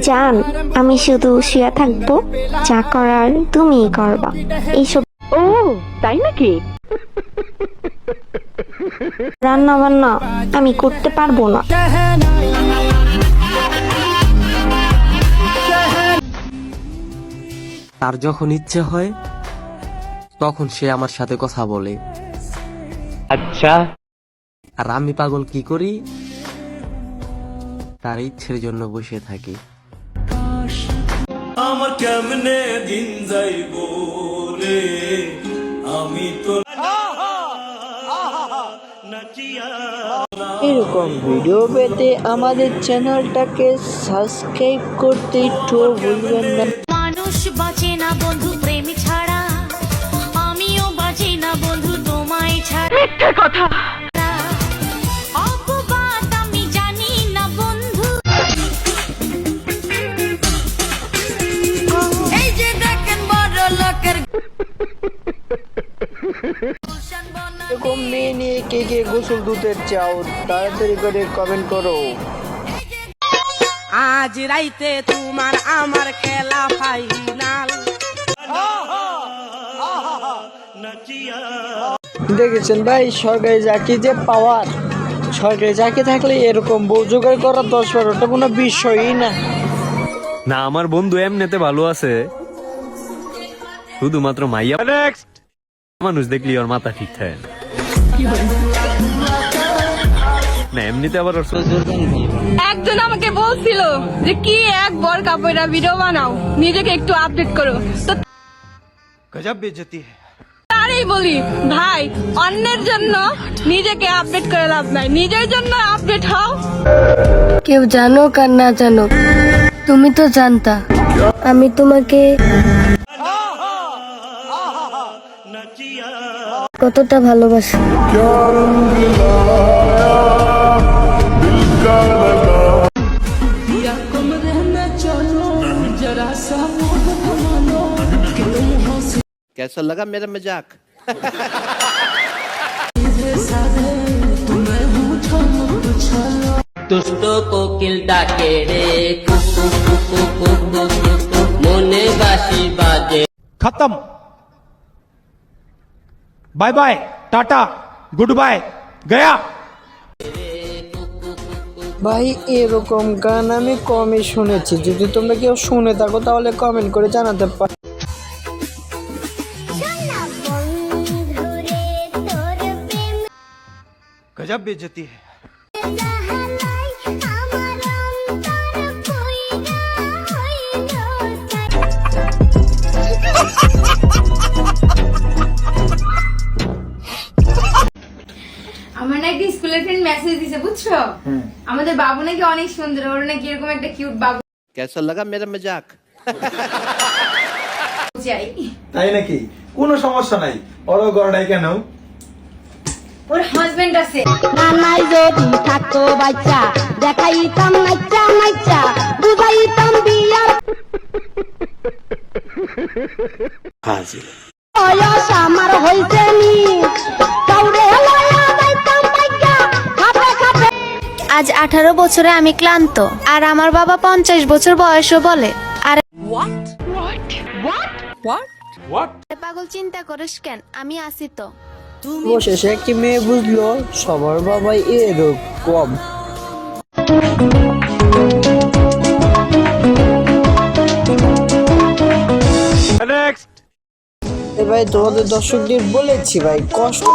জান, আমি শুধু শুয়ে থাকবো, যা করার তুমিই করবা। এইসব ও তাই নাকি? রান্না বান্না আমি করতে পারবো না। তার যখন ইচ্ছে হয় তখন সে আমার সাথে কথা বলে। আচ্ছা, আর আমি পাগল কি করি, তার ইচ্ছের জন্য বসে থাকি। আমার কেমনে দিন যাইব রে, আমি তো এরকম ভিডিও পেতে আমাদের চ্যানেলটাকে সাবস্ক্রাইব করতে একটু ভুলবেন না। মানুষ বাঁচে না বন্ধু প্রেম ছাড়া, আমিও বাঁচি না বন্ধু তোমায় ছাড়া। মিথ্যে কথা। অপবাদ আমি জানি না বন্ধু। এই যে দেখেন বড় লোকের এরকম মেয়ে নিয়ে কে কে গোসল দুধে চাও তাড়াতাড়ি করে কমেন্ট করো। আজ রাইতে তোমার আমার খেলা ফাইনাল। দেখেছেন ভাই, সরকারি চাকরি যে পাওয়ার, সরকারি চাকরি থাকলে এরকম বউ জোগাড় করা 10-12টা কোনো বিষয়ই না। না, আমার বন্ধু এমনিতে ভালো আছে, শুধুমাত্র মাইয়া মানুষ দেখলি ওর মাথা ঠিক থাকে না। এমনিতে আবার একজন আমাকে বলছিল যে কি এক বর কাপড়া ভিডিও বানাও, নিজেকে একটু আপডেট করো, তো গজব বেইজ্জতি है। তারই বলি ভাই, অন্যের জন্য নিজেকে আপডেট করে লাভ নাই, নিজের জন্য আপডেট হও। কেউ জানুক আর না জানুক, তুমি তো জানতা আমি তোমাকে কতটা ভালোবাসি। कैसा लगा मेरा मजाक? দুষ্ট কোকিল ডাকে রে কুকু কুকু কুকু কুকু, মনে বাঁশি বাজে। खत्म, bye bye, tata, good bye, गया। ভাই এরকম গান আমি কমই শুনেছি, যদি তোমরা কেউ শুনে থাকো তাহলে কমেন্ট করে জানাতে পারো। गजब बेइज्जती है। আমার নাকি স্কুলের ফ্রেন্ড মেসেজ দিছে, বুঝছো? আমাদের বাবু নাকি অনেক সুন্দর, ওর নাকি এরকম একটা কিউট বাবু कैसा लगा मेरा मजाक? চাই। তাই নাকি? কোনো সমস্যা নাই, ওরও গড়াই কেন? ওর হাজবেন্ড আছে। নানাই যদি থাকতো বাচ্চা, দেখাইতাম নাচ্চা নাচ্চা, বুঝাইতাম বিয়ার বয়স আমার হইছে নি, কাউরে লয়া যাইতাম বাইকা খাপে খাপে। আজ 18 বছরে আমি ক্লান্ত, আর আমার বাবা 50 বছর বয়সও বলে আর পাগল চিন্তা করিস কেন, আমি আসি তো। অবশেষে একটি মেয়ে বুঝলো সবার বাবাই এরকম। ভাই তোমাদের দর্শকদের বলেছি ভাই, কষ্ট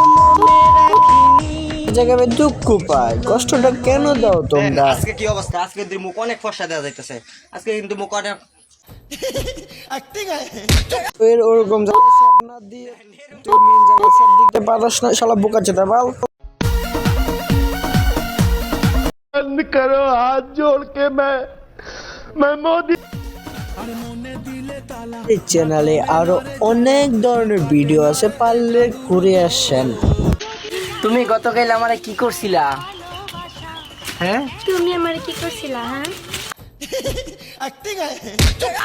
জায়গায় দুঃখ পায়, কষ্টটা কেন দাও তোমরা? আজকে কি অবস্থা? আজকে মুখ অনেক ফর্সা দেওয়া যাইতেছে, আজকে কিন্তু মুখ অনেক ওরকম না দিয়ে তুই মেন জায়গায় সব দিতে পারস না, শালা বোকা চেতা বাল। बंद करो हाथ जोड़ के, मैं मोदी। এই চ্যানেলে আরো অনেক ধরনের ভিডিও আছে, পারলে ঘুরে আসেন। তুমি গতকাল আমারে কি করছিলা? হ্যাঁ, তুমি আমারে কি করছিলা? হ্যাঁ,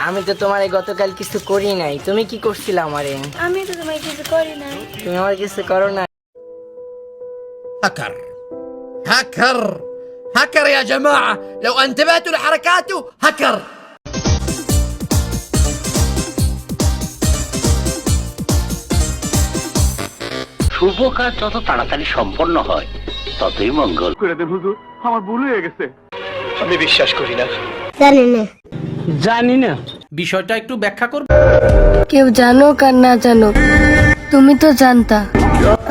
আমি তো তোমারে গতকাল কিছু করি নাই, তুমি কি করছিলা আমারে? আমি তো তোমায় কিছু করি না। তুমি আমার কিছু করো না। हैकर हैकर هكر يا جماعة لو انتبهتوا لحركاته هكر শুভ কাজ যত তাড়াতাড়ি সম্পন্ন হয় ততই মঙ্গল। জানি না বিষয়টা একটু ব্যাখ্যা করবে। কেউ জানুক আর না জানুক, তুমি তো জানতা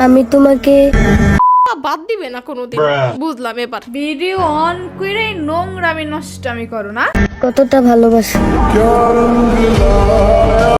আমি তোমাকে বাদ দিবে না কোনোদিন, বুঝলাম। এবার ভিডিও অন করে নোংরামি নষ্টামি করো না। কতটা ভালোবাসি।